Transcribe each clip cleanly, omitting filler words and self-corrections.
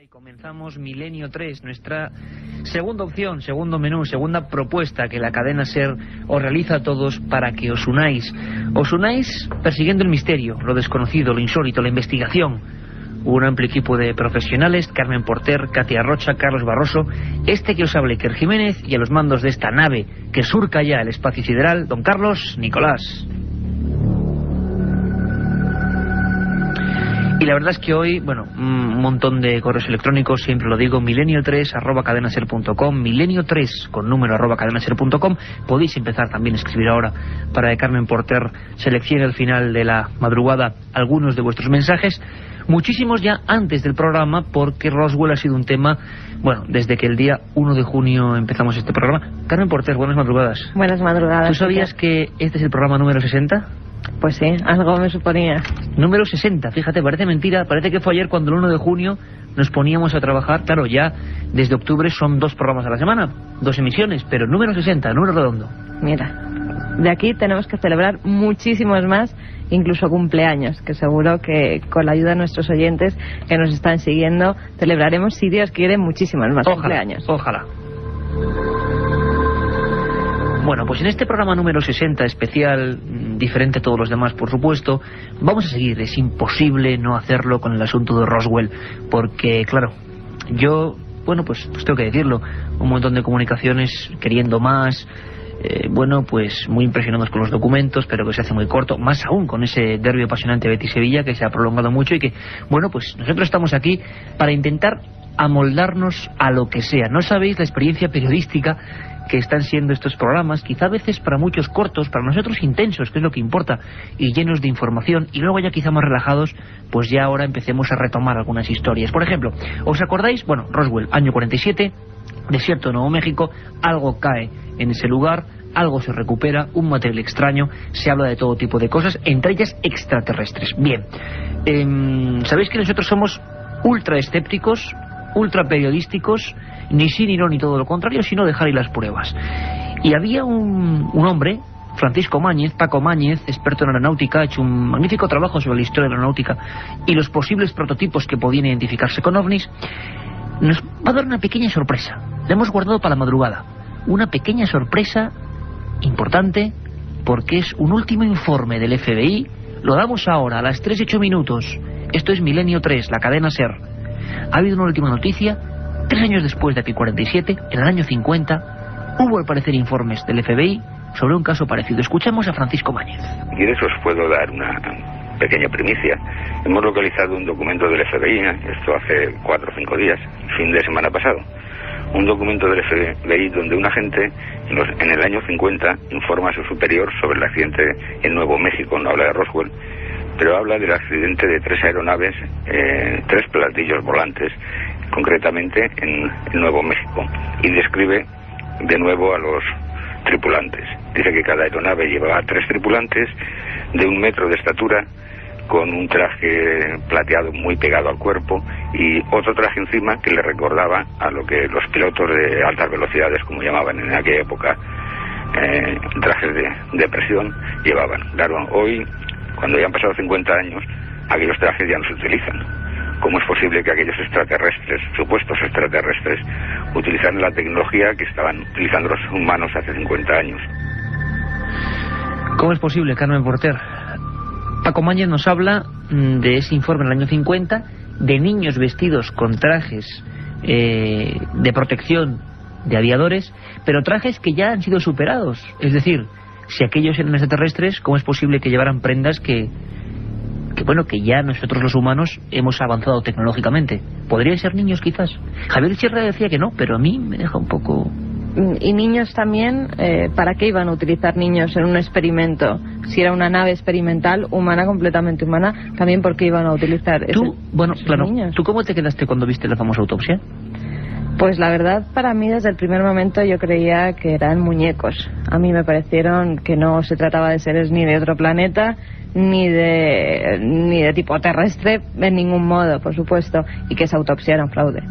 Y comenzamos Milenio 3, nuestra segunda opción, segundo menú, segunda propuesta que la cadena SER os realiza a todos para que os unáis. Os unáis persiguiendo el misterio, lo desconocido, lo insólito, la investigación. Un amplio equipo de profesionales: Carmen Porter, Katia Rocha, Carlos Barroso, que os habla, Iker Jiménez, y a los mandos de esta nave que surca ya el espacio sideral, don Carlos Nicolás. Y la verdad es que hoy, bueno, un montón de correos electrónicos, siempre lo digo, milenio3@cadenaser.com, milenio3 con número @cadenaser.com. Podéis empezar también a escribir ahora para que Carmen Porter seleccione al final de la madrugada algunos de vuestros mensajes. Muchísimos ya antes del programa, porque Roswell ha sido un tema, bueno, desde que el día 1 de junio empezamos este programa. Carmen Porter, buenas madrugadas. Buenas madrugadas. ¿Tú sabías que este es el programa número 60? Pues sí, algo me suponía. Número 60, fíjate, parece mentira, parece que fue ayer cuando el 1 de junio nos poníamos a trabajar. Claro, ya desde octubre son 2 programas a la semana, 2 emisiones, pero número 60, número redondo. Mira, de aquí tenemos que celebrar muchísimos más, incluso cumpleaños, que seguro que con la ayuda de nuestros oyentes que nos están siguiendo, celebraremos, si Dios quiere, muchísimos más cumpleaños. Ojalá. Bueno, pues en este programa número 60, especial, diferente a todos los demás, por supuesto, vamos a seguir. Es imposible no hacerlo con el asunto de Roswell, porque, claro, yo, bueno, pues tengo que decirlo, un montón de comunicaciones queriendo más, bueno, pues muy impresionados con los documentos, pero que se hace muy corto, más aún con ese derbi apasionante Betis-Sevilla que se ha prolongado mucho y que, bueno, pues nosotros estamos aquí para intentar amoldarnos a lo que sea. No sabéis la experiencia periodística que están siendo estos programas, quizá a veces para muchos cortos, para nosotros intensos, que es lo que importa, y llenos de información, y luego ya quizá más relajados, pues ya ahora empecemos a retomar algunas historias. Por ejemplo, ¿os acordáis? Bueno, Roswell, año 47, desierto de Nuevo México, algo cae en ese lugar, algo se recupera, un material extraño, se habla de todo tipo de cosas, entre ellas extraterrestres. Bien, sabéis que nosotros somos ultra escépticos, ultra periodísticos, ni sí ni no ni todo lo contrario, sino dejar ahí las pruebas. Y había un hombre, Francisco Máñez, Paco Máñez, experto en aeronáutica, ha hecho un magnífico trabajo sobre la historia de la aeronáutica y los posibles prototipos que podían identificarse con ovnis. Nos va a dar una pequeña sorpresa, la hemos guardado para la madrugada, una pequeña sorpresa importante, porque es un último informe del FBI. Lo damos ahora a las 3:08. Esto es Milenio 3, la cadena SER. Ha habido una última noticia. 3 años después de Pi 47, en el año 50, hubo al parecer informes del FBI sobre un caso parecido. Escuchamos a Francisco Máñez. Y de eso os puedo dar una pequeña primicia. Hemos localizado un documento del FBI, esto hace 4 o 5 días, fin de semana pasado. Un documento del FBI donde un agente en el año 50 informa a su superior sobre el accidente en Nuevo México. No habla de Roswell, pero habla del accidente de 3 aeronaves, 3 platillos volantes, concretamente en Nuevo México, y describe de nuevo a los tripulantes. Dice que cada aeronave llevaba 3 tripulantes de 1 metro de estatura, con un traje plateado muy pegado al cuerpo y otro traje encima que le recordaba a lo que los pilotos de altas velocidades, como llamaban en aquella época, trajes de presión, llevaban. Claro, hoy, cuando ya han pasado 50 años, aquellos trajes ya no se utilizan. ¿Cómo es posible que aquellos extraterrestres, supuestos extraterrestres, utilizaran la tecnología que estaban utilizando los humanos hace 50 años? ¿Cómo es posible, Carmen Porter? Paco Máñez nos habla de ese informe del año 50, de niños vestidos con trajes de protección de aviadores, pero trajes que ya han sido superados. Es decir, si aquellos eran extraterrestres, ¿cómo es posible que llevaran prendas que bueno, que ya nosotros los humanos hemos avanzado tecnológicamente? ¿Podrían ser niños quizás? Javier Sierra decía que no, pero a mí me deja un poco... Y niños también, ¿para qué iban a utilizar niños en un experimento? Si era una nave experimental, humana, completamente humana, también ¿por qué iban a utilizar esos niños? ¿Tú cómo te quedaste cuando viste la famosa autopsia? Pues la verdad, para mí desde el primer momento yo creía que eran muñecos. A mí me parecieron que no se trataba de seres ni de otro planeta, ni de tipo terrestre, en ningún modo, por supuesto, y que esa autopsia era un fraude.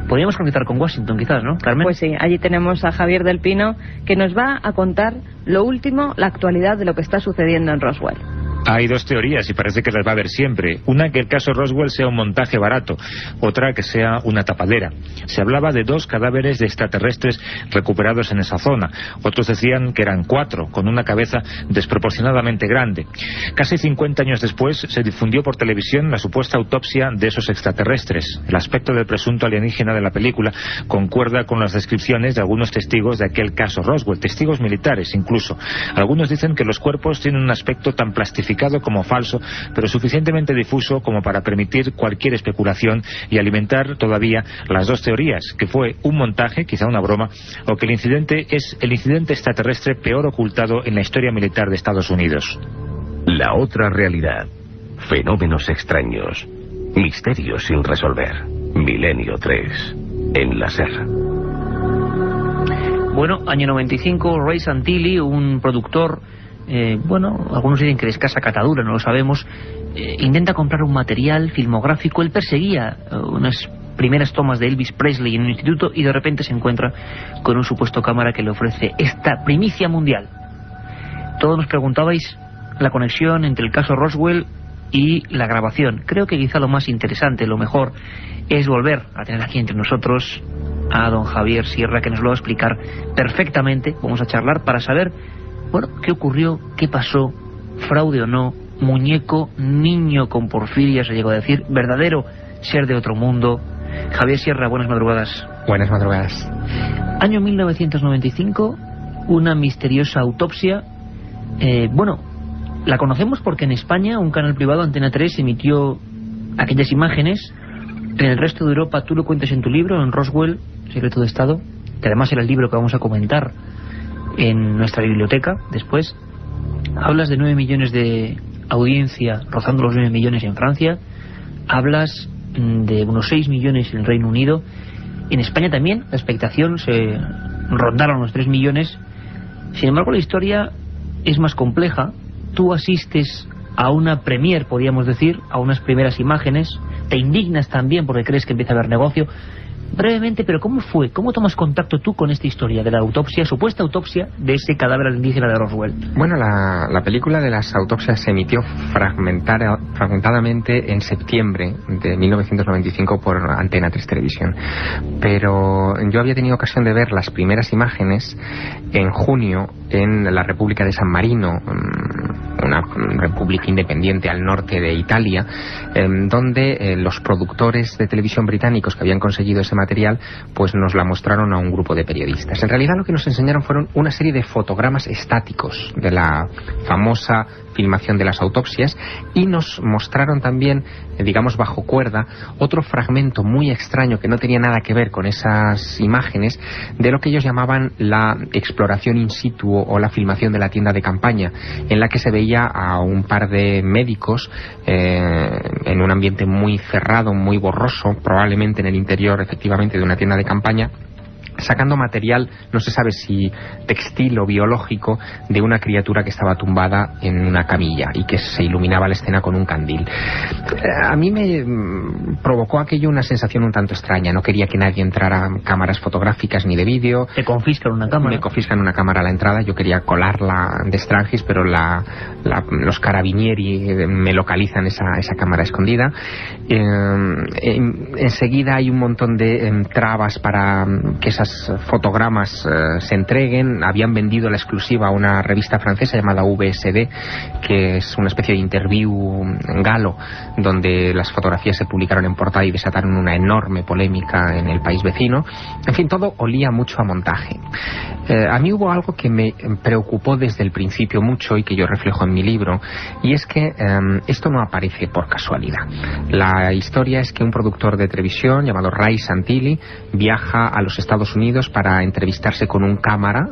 Podríamos conectar con Washington quizás, ¿no, Carmen? Pues sí, allí tenemos a Javier del Pino, que nos va a contar lo último, la actualidad de lo que está sucediendo en Roswell. Hay dos teorías y parece que las va a haber siempre. Una, que el caso Roswell sea un montaje barato. Otra, que sea una tapadera. Se hablaba de 2 cadáveres de extraterrestres recuperados en esa zona. Otros decían que eran 4, con una cabeza desproporcionadamente grande. Casi 50 años después se difundió por televisión la supuesta autopsia de esos extraterrestres. El aspecto del presunto alienígena de la película concuerda con las descripciones de algunos testigos de aquel caso Roswell, testigos militares incluso. Algunos dicen que los cuerpos tienen un aspecto tan plastificado como falso, pero suficientemente difuso como para permitir cualquier especulación y alimentar todavía las dos teorías, que fue un montaje, quizá una broma, o que el incidente es el incidente extraterrestre peor ocultado en la historia militar de Estados Unidos. La otra realidad. Fenómenos extraños. Misterios sin resolver. Milenio 3. En la SER. Bueno, año 95, Ray Santilli, un productor, algunos dicen que de escasa catadura, no lo sabemos, intenta comprar un material filmográfico. Él perseguía unas primeras tomas de Elvis Presley en un instituto y de repente se encuentra con un supuesto cámara que le ofrece esta primicia mundial. Todos nos preguntabais la conexión entre el caso Roswell y la grabación. Creo que quizá lo más interesante, lo mejor, es volver a tener aquí entre nosotros a don Javier Sierra, que nos lo va a explicar perfectamente. Vamos a charlar para saber, qué ocurrió, qué pasó, fraude o no, muñeco, niño con porfiria, se llegó a decir, verdadero ser de otro mundo. Javier Sierra, buenas madrugadas. Buenas madrugadas. Año 1995, una misteriosa autopsia. La conocemos porque en España un canal privado, Antena 3, emitió aquellas imágenes. En el resto de Europa, tú lo cuentas en tu libro, en Roswell, Secreto de Estado, que además era el libro que vamos a comentar en nuestra biblioteca después. Hablas de 9 millones de audiencia, rozando los 9 millones en Francia. Hablas de unos 6 millones en el Reino Unido. En España también la expectación se rondaron los 3 millones. Sin embargo, la historia es más compleja. Tú asistes a una premier, podríamos decir, a unas primeras imágenes. Te indignas también porque crees que empieza a haber negocio. Brevemente, pero ¿cómo fue? ¿Cómo tomas contacto tú con esta historia de la autopsia, supuesta autopsia de ese cadáver alienígena de Roswell? Bueno, la película de las autopsias se emitió fragmentadamente en septiembre de 1995 por Antena 3 Televisión. Pero yo había tenido ocasión de ver las primeras imágenes en junio en la República de San Marino, una república independiente al norte de Italia, donde los productores de televisión británicos que habían conseguido ese material, pues nos la mostraron a un grupo de periodistas. En realidad lo que nos enseñaron fueron una serie de fotogramas estáticos de la famosa filmación de las autopsias y nos mostraron también, digamos bajo cuerda, otro fragmento muy extraño que no tenía nada que ver con esas imágenes, de lo que ellos llamaban la exploración in situ o la filmación de la tienda de campaña, en la que se veía a un par de médicos en un ambiente muy cerrado, muy borroso, probablemente en el interior efectivamente de una tienda de campaña, sacando material, no se sabe si textil o biológico, de una criatura que estaba tumbada en una camilla y que se iluminaba la escena con un candil. A mí me provocó aquello una sensación un tanto extraña. No quería que nadie entrara cámaras fotográficas ni de vídeo. ¿Te confiscan una cámara? Me confiscan una cámara a la entrada. Yo quería colarla de Strangis, pero los carabinieri me localizan esa cámara escondida. Enseguida hay un montón de trabas para que esas fotogramas se entreguen. Habían vendido la exclusiva a una revista francesa llamada VSD, que es una especie de interview galo, donde las fotografías se publicaron en portada y desataron una enorme polémica en el país vecino. En fin, todo olía mucho a montaje. A mí hubo algo que me preocupó desde el principio mucho y que yo reflejo en mi libro, y es que esto no aparece por casualidad. La historia es que un productor de televisión llamado Ray Santilli viaja a los Estados Unidos para entrevistarse con un cámara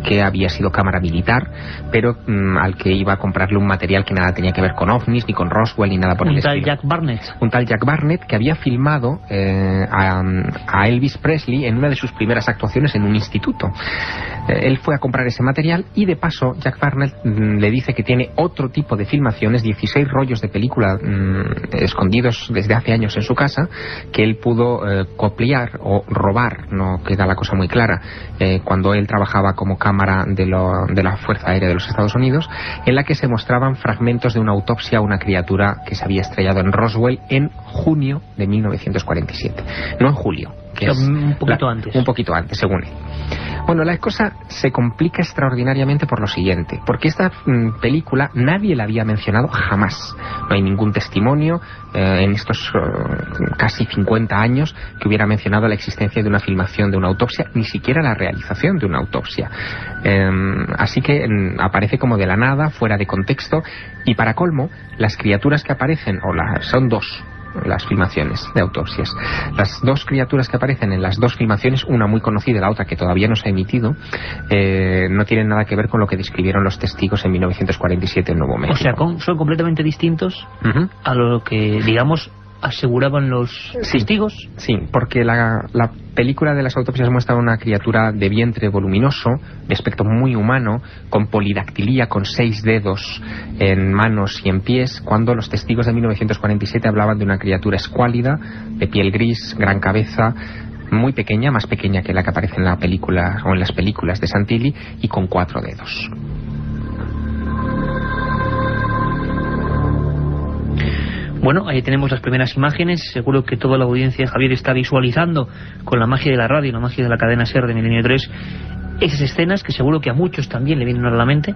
que había sido cámara militar, pero al que iba a comprarle un material que nada tenía que ver con ovnis, ni con Roswell, ni nada por el estilo. Un tal Jack Barnett. Un tal Jack Barnett que había filmado a Elvis Presley en una de sus primeras actuaciones en un instituto. Él fue a comprar ese material y de paso Jack Barnett le dice que tiene otro tipo de filmaciones, 16 rollos de película escondidos desde hace años en su casa, que él pudo copiar o robar, no queda la cosa muy clara, cuando él trabajaba como cámara de la Fuerza Aérea de los Estados Unidos, en la que se mostraban fragmentos de una autopsia a una criatura que se había estrellado en Roswell en junio de 1947, no en julio, que es un poquito antes. Un poquito antes, según él. Bueno, la cosa se complica extraordinariamente por lo siguiente, porque esta película nadie la había mencionado jamás. No hay ningún testimonio en estos casi 50 años que hubiera mencionado la existencia de una filmación de una autopsia, ni siquiera la realización de una autopsia. Así que aparece como de la nada, fuera de contexto, y para colmo, las criaturas que aparecen, son dos las filmaciones de autopsias. Las dos criaturas que aparecen en las dos filmaciones, una muy conocida y la otra que todavía no se ha emitido, no tienen nada que ver con lo que describieron los testigos en 1947 en Nuevo México. O sea, son completamente distintos a lo que, digamos, aseguraban los testigos. Sí, porque la película de las autopsias muestra una criatura de vientre voluminoso, de aspecto muy humano, con polidactilía, con 6 dedos en manos y en pies, cuando los testigos de 1947 hablaban de una criatura escuálida, de piel gris, gran cabeza, muy pequeña, más pequeña que la que aparece en la película o en las películas de Santilli, y con 4 dedos. Bueno, ahí tenemos las primeras imágenes. Seguro que toda la audiencia, Javier, está visualizando con la magia de la radio, la magia de la cadena SER de Milenio 3, esas escenas que seguro que a muchos también le vienen a la mente.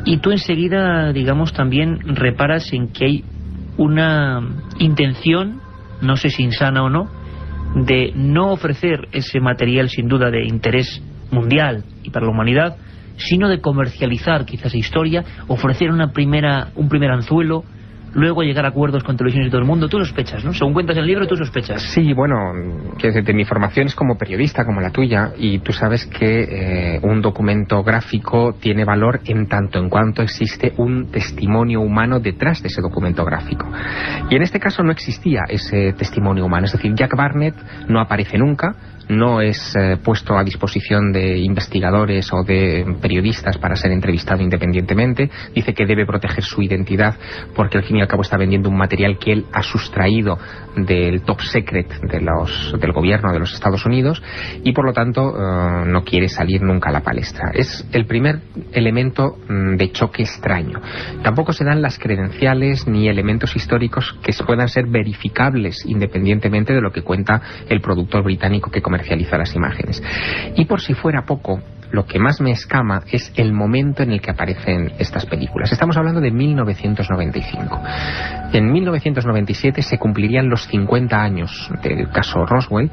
Y tú enseguida, digamos, también reparas en que hay una intención, no sé si insana o no, de no ofrecer ese material sin duda de interés mundial y para la humanidad, sino de comercializar quizás historia, ofrecer un primer anzuelo, luego llegar a acuerdos con televisiones y todo el mundo. Tú sospechas, ¿no? Según cuentas en el libro, tú sospechas. Sí, bueno, que mi formación es como periodista, como la tuya, y tú sabes que un documento gráfico tiene valor en tanto en cuanto existe un testimonio humano detrás de ese documento gráfico. Y en este caso no existía ese testimonio humano, es decir, Jack Barnett no aparece nunca, no es puesto a disposición de investigadores o de periodistas para ser entrevistado independientemente. Dice que debe proteger su identidad porque al fin y al cabo está vendiendo un material que él ha sustraído del top secret del gobierno de los Estados Unidos, y por lo tanto no quiere salir nunca a la palestra. Es el primer elemento de choque extraño. Tampoco se dan las credenciales ni elementos históricos que puedan ser verificables independientemente de lo que cuenta el productor británico que comercializa las imágenes. Y por si fuera poco, lo que más me escama es el momento en el que aparecen estas películas. Estamos hablando de 1995. En 1997 se cumplirían los 50 años del caso Roswell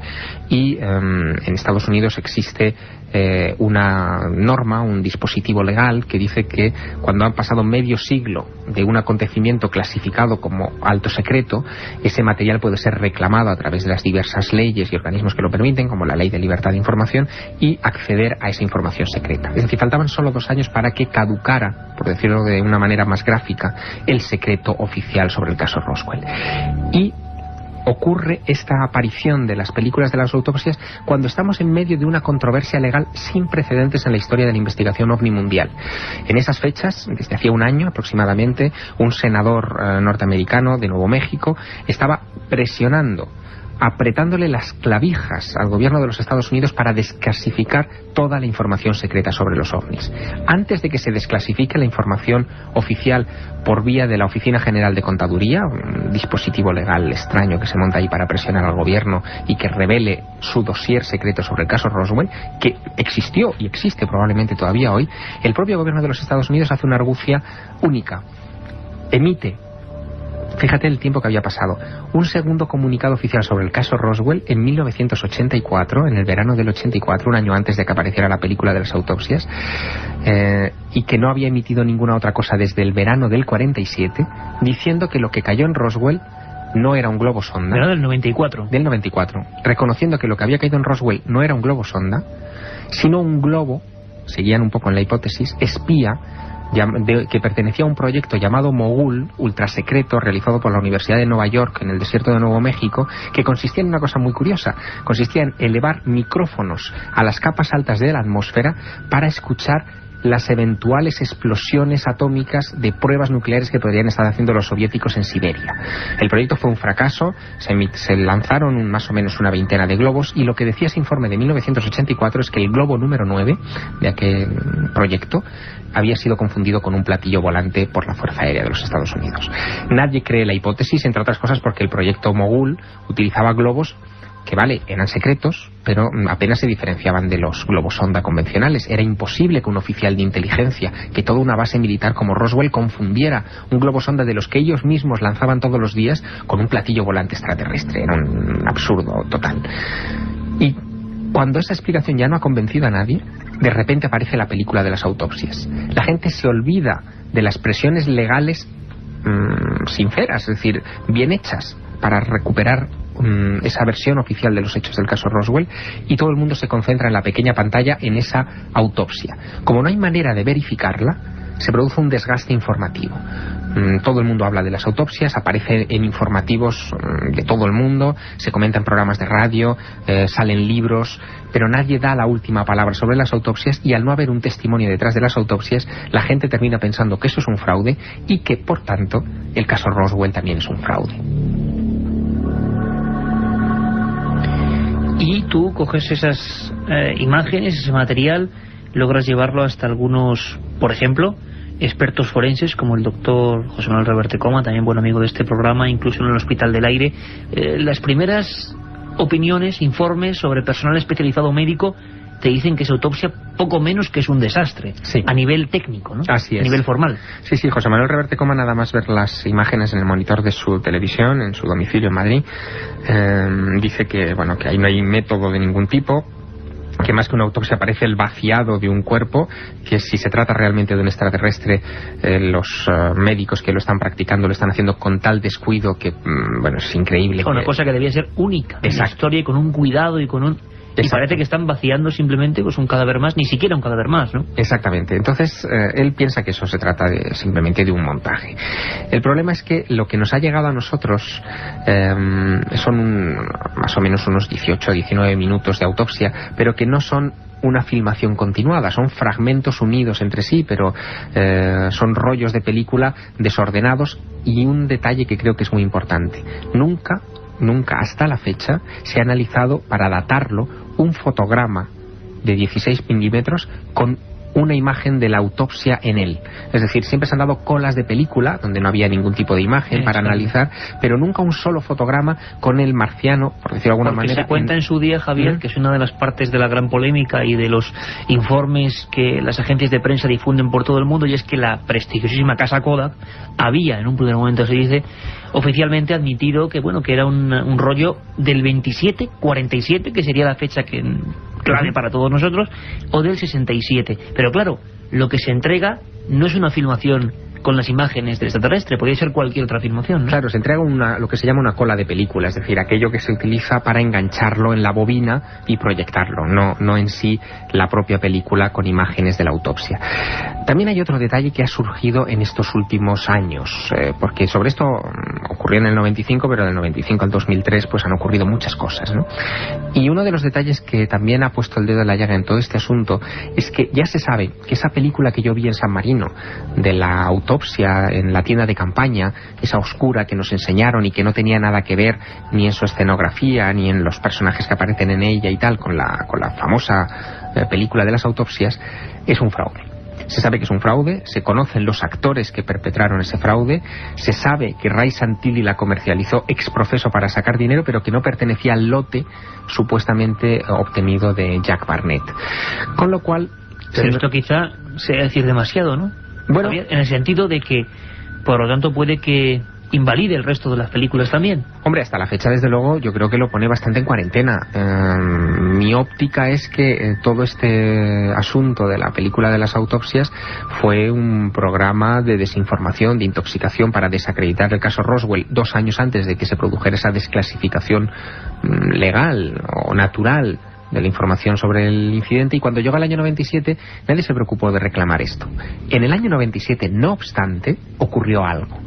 y en Estados Unidos existe una norma, un dispositivo legal que dice que cuando han pasado medio siglo de un acontecimiento clasificado como alto secreto, ese material puede ser reclamado a través de las diversas leyes y organismos que lo permiten, como la Ley de Libertad de Información, y acceder a esa información secreta. Es decir, faltaban solo 2 años para que caducara, por decirlo de una manera más gráfica, el secreto oficial sobre el caso Roswell. Y ocurre esta aparición de las películas de las autopsias cuando estamos en medio de una controversia legal sin precedentes en la historia de la investigación ovni mundial. En esas fechas, desde hacía un año aproximadamente, un senador norteamericano de Nuevo México estaba presionando, apretándole las clavijas al gobierno de los Estados Unidos para desclasificar toda la información secreta sobre los ovnis. Antes de que se desclasifique la información oficial por vía de la Oficina General de Contaduría, un dispositivo legal extraño que se monta ahí para presionar al gobierno y que revele su dossier secreto sobre el caso Roswell, que existió y existe probablemente todavía hoy, el propio gobierno de los Estados Unidos hace una argucia única. Emite, fíjate el tiempo que había pasado, un segundo comunicado oficial sobre el caso Roswell en 1984, en el verano del 84, un año antes de que apareciera la película de las autopsias, y que no había emitido ninguna otra cosa desde el verano del 47, diciendo que lo que cayó en Roswell no era un globo sonda. Era del 94. Del 94. Reconociendo que lo que había caído en Roswell no era un globo sonda, sino un globo, seguían un poco en la hipótesis, espía, que pertenecía a un proyecto llamado Mogul, ultrasecreto, realizado por la Universidad de Nueva York en el desierto de Nuevo México, que consistía en una cosa muy curiosa. Consistía en elevar micrófonos a las capas altas de la atmósfera para escuchar las eventuales explosiones atómicas de pruebas nucleares que podrían estar haciendo los soviéticos en Siberia. El proyecto fue un fracaso, se lanzaron más o menos una veintena de globos, y lo que decía ese informe de 1984 es que el globo número 9 de aquel proyecto había sido confundido con un platillo volante por la Fuerza Aérea de los Estados Unidos. Nadie cree la hipótesis, entre otras cosas porque el proyecto Mogul utilizaba globos que, vale, eran secretos, pero apenas se diferenciaban de los globos sonda convencionales. Era imposible que un oficial de inteligencia, que toda una base militar como Roswell, confundiera un globo sonda de los que ellos mismos lanzaban todos los días con un platillo volante extraterrestre. Era un absurdo total. Y cuando esa explicación ya no ha convencido a nadie, de repente aparece la película de las autopsias. La gente se olvida de las presiones legales sinceras, es decir, bien hechas, para recuperar esa versión oficial de los hechos del caso Roswell, y todo el mundo se concentra en la pequeña pantalla en esa autopsia. Como no hay manera de verificarla, se produce un desgaste informativo. Todo el mundo habla de las autopsias, aparece en informativos de todo el mundo, se comenta en programas de radio, salen libros, pero nadie da la última palabra sobre las autopsias, y al no haber un testimonio detrás de las autopsias, la gente termina pensando que eso es un fraude y que, por tanto, el caso Roswell también es un fraude. Y tú coges esas imágenes, ese material, logras llevarlo hasta algunos, por ejemplo, expertos forenses como el doctor José Manuel Reverte Coma, también buen amigo de este programa, incluso en el Hospital del Aire. Las primeras opiniones, informes sobre personal especializado médico te dicen que esa autopsia poco menos que es un desastre, sí, a nivel técnico, ¿no? Así es. A nivel formal. Sí, sí, José Manuel Reverte Coma, nada más ver las imágenes en el monitor de su televisión, en su domicilio en Madrid, dice que, bueno, que ahí no hay método de ningún tipo, que más que una autopsia parece el vaciado de un cuerpo, que si se trata realmente de un extraterrestre, los médicos que lo están practicando lo están haciendo con tal descuido que, bueno, es increíble. Una cosa que debía ser única en la historia, y con un cuidado y con un... Exacto. Y parece que están vaciando simplemente pues un cadáver más, ni siquiera un cadáver más, ¿no? Exactamente. Entonces, él piensa que eso se trata simplemente de un montaje. El problema es que lo que nos ha llegado a nosotros son más o menos unos 18 o 19 minutos de autopsia, pero que no son una filmación continuada, son fragmentos unidos entre sí, pero son rollos de película desordenados. Y un detalle que creo que es muy importante: nunca hasta la fecha se ha analizado, para datarlo, un fotograma de 16 milímetros con una imagen de la autopsia en él. Es decir, siempre se han dado colas de película donde no había ningún tipo de imagen para analizar, pero nunca un solo fotograma con el marciano, por decirlo de alguna manera. Se cuenta en su día, Javier, que es una de las partes de la gran polémica y de los informes que las agencias de prensa difunden por todo el mundo, y es que la prestigiosísima casa Kodak había, en un primer momento se dice, oficialmente admitido que, bueno, que era un rollo del 27-47, que sería la fecha clave para todos nosotros, o del 67. Pero claro, lo que se entrega no es una filmación con las imágenes del extraterrestre, podría ser cualquier otra filmación, ¿no? Claro, se entrega lo que se llama una cola de película, es decir, aquello que se utiliza para engancharlo en la bobina y proyectarlo, no en sí la propia película con imágenes de la autopsia. También hay otro detalle que ha surgido en estos últimos años, porque sobre esto ocurrió en el 95, pero del 95 al 2003 pues han ocurrido muchas cosas, ¿no? Y uno de los detalles que también ha puesto el dedo en la llaga en todo este asunto es que ya se sabe que esa película que yo vi en San Marino de la autopsia en la tienda de campaña, esa oscura que nos enseñaron y que no tenía nada que ver ni en su escenografía ni en los personajes que aparecen en ella y tal con la famosa película de las autopsias, es un fraude. Se sabe que es un fraude, se conocen los actores que perpetraron ese fraude, se sabe que Ray Santilli la comercializó ex profeso para sacar dinero, pero que no pertenecía al lote supuestamente obtenido de Jack Barnett. Con lo cual... Pero esto quizá sea decir demasiado, ¿no? Bueno, en el sentido de que, por lo tanto, puede que invalide el resto de las películas también. Hombre, hasta la fecha, desde luego, yo creo que lo pone bastante en cuarentena. Mi óptica es que todo este asunto de la película de las autopsias fue un programa de desinformación, de intoxicación para desacreditar el caso Roswell 2 años antes de que se produjera esa desclasificación legal o natural de la información sobre el incidente, y cuando llega el año 97 nadie se preocupó de reclamar esto. En el año 97, no obstante, ocurrió algo.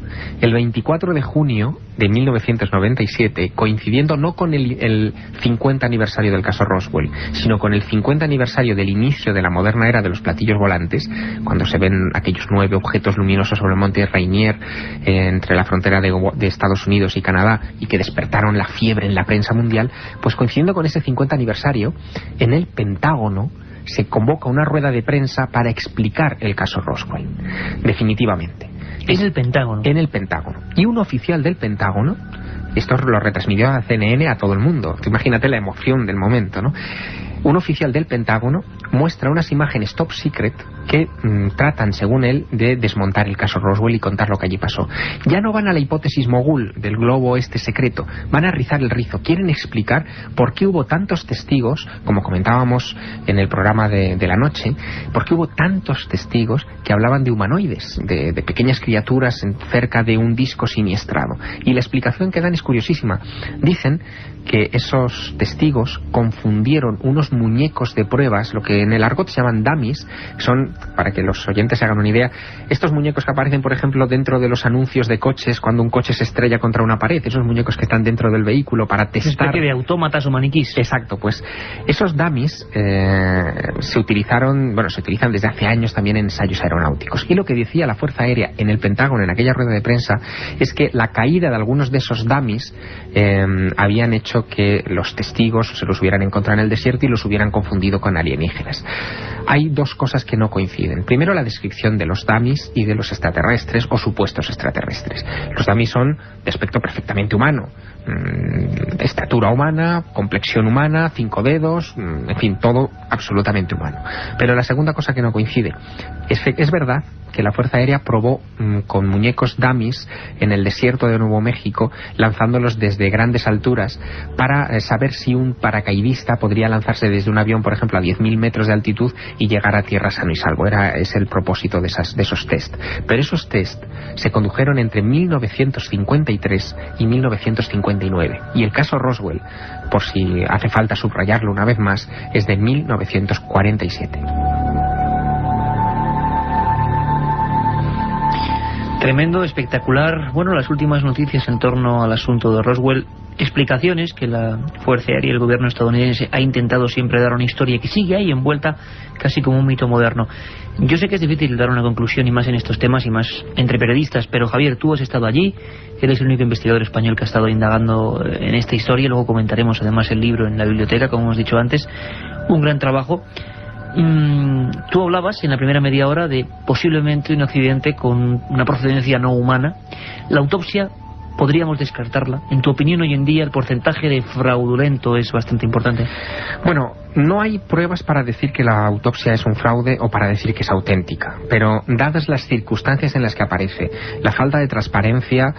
El 24 de junio de 1997, coincidiendo no con el 50 aniversario del caso Roswell, sino con el 50 aniversario del inicio de la moderna era de los platillos volantes, cuando se ven aquellos 9 objetos luminosos sobre el monte Rainier, entre la frontera de Estados Unidos y Canadá, y que despertaron la fiebre en la prensa mundial, pues coincidiendo con ese 50 aniversario, en el Pentágono se convoca una rueda de prensa para explicar el caso Roswell, definitivamente. Es el Pentágono. En el Pentágono. Y un oficial del Pentágono, esto lo retransmitió a CNN, a todo el mundo. Imagínate la emoción del momento, ¿no? Un oficial del Pentágono muestra unas imágenes top secret que tratan, según él, de desmontar el caso Roswell y contar lo que allí pasó. Ya no van a la hipótesis mogul del globo este secreto, van a rizar el rizo. Quieren explicar por qué hubo tantos testigos, como comentábamos en el programa de la noche, por qué hubo tantos testigos que hablaban de humanoides, de pequeñas criaturas cerca de un disco siniestrado. Y la explicación que dan es curiosísima. Dicen que esos testigos confundieron unos muñecos de pruebas, lo que en el argot se llaman dummies, son, para que los oyentes se hagan una idea, estos muñecos que aparecen, por ejemplo, dentro de los anuncios de coches cuando un coche se estrella contra una pared, esos muñecos que están dentro del vehículo para testar. Una especie de autómatas o maniquís. Exacto, pues esos dummies se utilizan desde hace años también en ensayos aeronáuticos. Y lo que decía la Fuerza Aérea en el Pentágono en aquella rueda de prensa es que la caída de algunos de esos dummies habían hecho que los testigos se los hubieran encontrado en el desierto y los hubieran confundido con alienígenas. Hay dos cosas que no coinciden. Primero, la descripción de los dummies y de los extraterrestres o supuestos extraterrestres. Los dummies son de aspecto perfectamente humano, estatura humana, complexión humana, 5 dedos, en fin, todo absolutamente humano. Pero la segunda cosa que no coincide es verdad que la Fuerza Aérea probó con muñecos dummies en el desierto de Nuevo México, lanzándolos desde grandes alturas para saber si un paracaidista podría lanzarse desde un avión, por ejemplo, a 10.000 metros de altitud y llegar a tierra sano y salvo. Es el propósito de esos test. Pero esos test se condujeron entre 1953 y 1959. Y el caso Roswell, por si hace falta subrayarlo una vez más, es de 1947. Tremendo, espectacular. Bueno, las últimas noticias en torno al asunto de Roswell, explicaciones que la Fuerza Aérea y el gobierno estadounidense ha intentado siempre dar una historia que sigue ahí envuelta casi como un mito moderno. Yo sé que es difícil dar una conclusión, y más en estos temas, y más entre periodistas, pero Javier, tú has estado allí, eres el único investigador español que ha estado indagando en esta historia, luego comentaremos además el libro en la biblioteca, como hemos dicho antes. Un gran trabajo. Tú hablabas en la primera media hora de posiblemente un accidente con una procedencia no humana. La autopsia podríamos descartarla. En tu opinión, hoy en día el porcentaje de fraudulento es bastante importante. Bueno, no hay pruebas para decir que la autopsia es un fraude o para decir que es auténtica, pero dadas las circunstancias en las que aparece, la falta de transparencia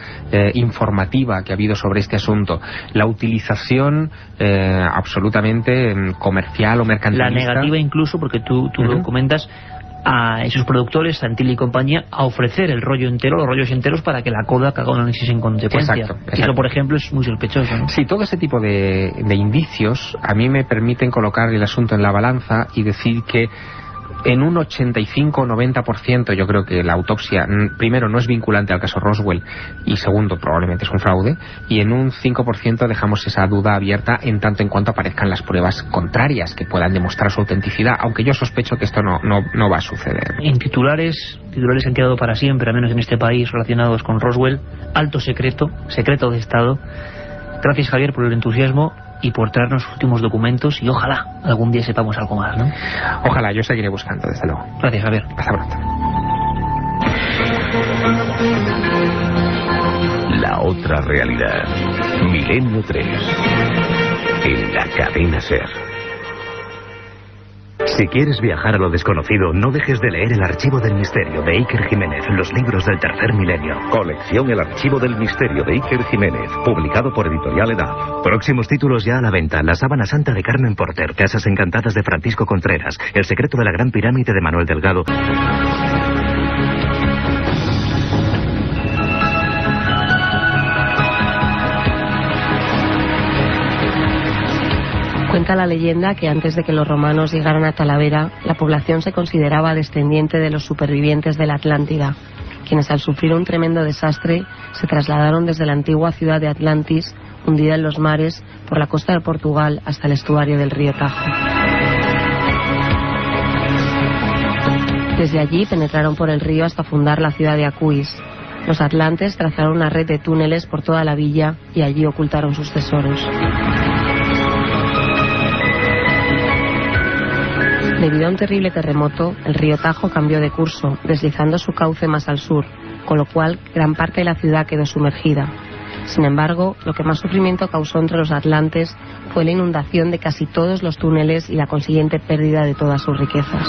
informativa que ha habido sobre este asunto, la utilización absolutamente comercial o mercantilista, la negativa incluso, porque tú lo comentas, a esos productores, Santilli y compañía, a ofrecer el rollo entero, los rollos enteros, para que la Kodak haga un análisis en consecuencia. Exacto. Eso, por ejemplo, es muy sospechoso, ¿no? Sí, todo ese tipo de indicios a mí me permiten colocar el asunto en la balanza y decir que en un 85 o 90% yo creo que la autopsia, primero, no es vinculante al caso Roswell, y segundo, probablemente es un fraude, y en un 5% dejamos esa duda abierta en tanto en cuanto aparezcan las pruebas contrarias que puedan demostrar su autenticidad, aunque yo sospecho que esto no va a suceder. En titulares han quedado para siempre, al menos en este país, relacionados con Roswell: alto secreto, secreto de Estado. Gracias, Javier, por el entusiasmo y por traernos los últimos documentos, y ojalá algún día sepamos algo más, ¿no? Ojalá, yo seguiré buscando, desde luego. Gracias, Javier. Hasta pronto. La otra realidad. Milenio 3. En la cadena SER. Si quieres viajar a lo desconocido, no dejes de leer El Archivo del Misterio de Iker Jiménez, los libros del tercer milenio. Colección El Archivo del Misterio de Iker Jiménez, publicado por Editorial Edad. Próximos títulos ya a la venta: La Sábana Santa de Carmen Porter, Casas Encantadas de Francisco Contreras, El secreto de la Gran Pirámide de Manuel Delgado. Cuenta la leyenda que antes de que los romanos llegaran a Talavera, la población se consideraba descendiente de los supervivientes de la Atlántida, quienes al sufrir un tremendo desastre se trasladaron desde la antigua ciudad de Atlantis, hundida en los mares, por la costa de Portugal hasta el estuario del río Tajo. Desde allí penetraron por el río hasta fundar la ciudad de Acuís. Los atlantes trazaron una red de túneles por toda la villa y allí ocultaron sus tesoros. Debido a un terrible terremoto, el río Tajo cambió de curso, deslizando su cauce más al sur, con lo cual gran parte de la ciudad quedó sumergida. Sin embargo, lo que más sufrimiento causó entre los atlantes fue la inundación de casi todos los túneles y la consiguiente pérdida de todas sus riquezas.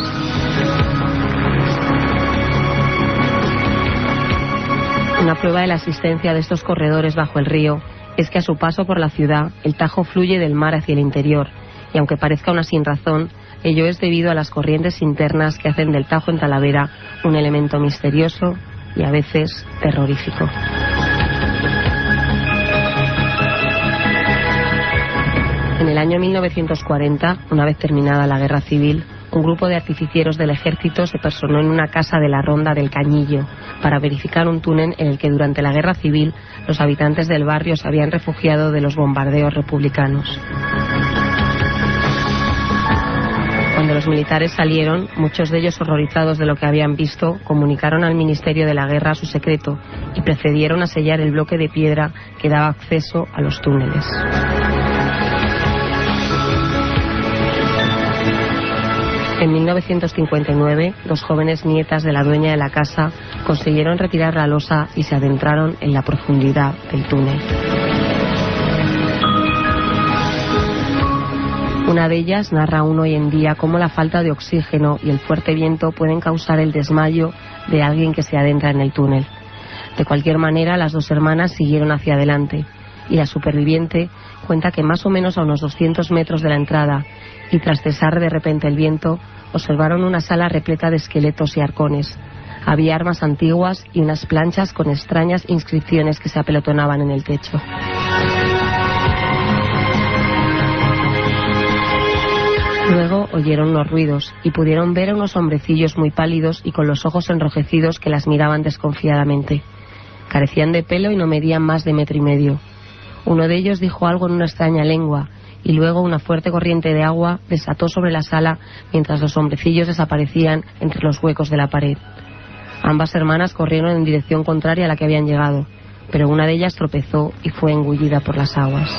Una prueba de la existencia de estos corredores bajo el río es que a su paso por la ciudad, el Tajo fluye del mar hacia el interior, y aunque parezca una sinrazón, ello es debido a las corrientes internas que hacen del Tajo en Talavera un elemento misterioso y a veces terrorífico. En el año 1940, una vez terminada la Guerra Civil, un grupo de artificieros del ejército se personó en una casa de la Ronda del Cañillo para verificar un túnel en el que durante la Guerra Civil los habitantes del barrio se habían refugiado de los bombardeos republicanos. Cuando los militares salieron, muchos de ellos horrorizados de lo que habían visto, comunicaron al Ministerio de la Guerra su secreto y procedieron a sellar el bloque de piedra que daba acceso a los túneles. En 1959, dos jóvenes nietas de la dueña de la casa consiguieron retirar la losa y se adentraron en la profundidad del túnel. Una de ellas narra aún hoy en día cómo la falta de oxígeno y el fuerte viento pueden causar el desmayo de alguien que se adentra en el túnel. De cualquier manera, las dos hermanas siguieron hacia adelante y la superviviente cuenta que más o menos a unos 200 metros de la entrada y tras cesar de repente el viento, observaron una sala repleta de esqueletos y arcones. Había armas antiguas y unas planchas con extrañas inscripciones que se apelotonaban en el techo. Luego oyeron unos ruidos y pudieron ver a unos hombrecillos muy pálidos y con los ojos enrojecidos que las miraban desconfiadamente. Carecían de pelo y no medían más de 1,5 metros. Uno de ellos dijo algo en una extraña lengua y luego una fuerte corriente de agua desató sobre la sala mientras los hombrecillos desaparecían entre los huecos de la pared. Ambas hermanas corrieron en dirección contraria a la que habían llegado, pero una de ellas tropezó y fue engullida por las aguas.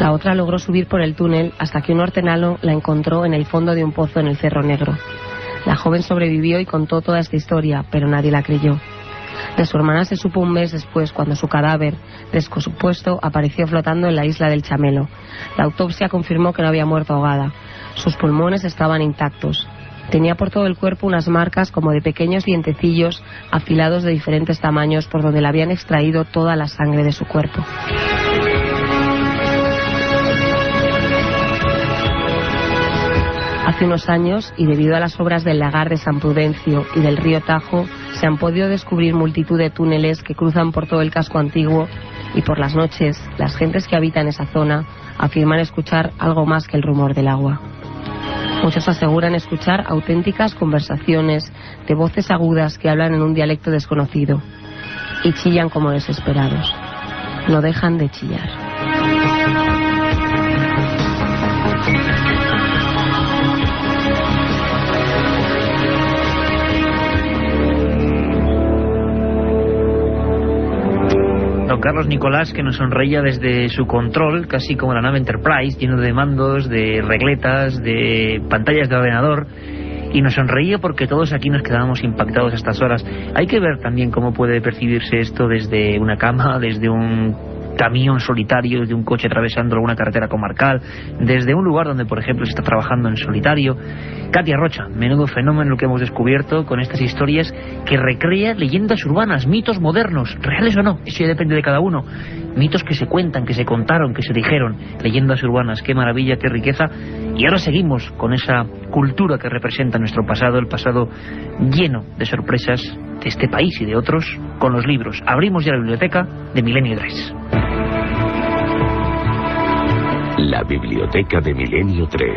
La otra logró subir por el túnel hasta que un hortenano la encontró en el fondo de un pozo en el Cerro Negro. La joven sobrevivió y contó toda esta historia, pero nadie la creyó. De su hermana se supo un mes después, cuando su cadáver, descompuesto, apareció flotando en la isla del Chamelo. La autopsia confirmó que no había muerto ahogada. Sus pulmones estaban intactos. Tenía por todo el cuerpo unas marcas como de pequeños dientecillos afilados de diferentes tamaños por donde le habían extraído toda la sangre de su cuerpo. Hace unos años, y debido a las obras del lagar de San Prudencio y del río Tajo, se han podido descubrir multitud de túneles que cruzan por todo el casco antiguo y por las noches las gentes que habitan esa zona afirman escuchar algo más que el rumor del agua. Muchos aseguran escuchar auténticas conversaciones de voces agudas que hablan en un dialecto desconocido y chillan como desesperados. No dejan de chillar. Don Carlos Nicolás, que nos sonreía desde su control, casi como la nave Enterprise, lleno de mandos, de regletas, de pantallas de ordenador, y nos sonreía porque todos aquí nos quedábamos impactados a estas horas. Hay que ver también cómo puede percibirse esto desde una cama, desde un camión solitario, desde un coche atravesando alguna carretera comarcal, desde un lugar donde, por ejemplo, se está trabajando en solitario. Katia Rocha, menudo fenómeno lo que hemos descubierto con estas historias que recrean leyendas urbanas, mitos modernos, reales o no, eso ya depende de cada uno. Mitos que se cuentan, que se contaron, que se dijeron, leyendas urbanas, qué maravilla, qué riqueza. Y ahora seguimos con esa cultura que representa nuestro pasado, el pasado lleno de sorpresas de este país y de otros, con los libros. Abrimos ya la biblioteca de Milenio 3. La biblioteca de Milenio 3.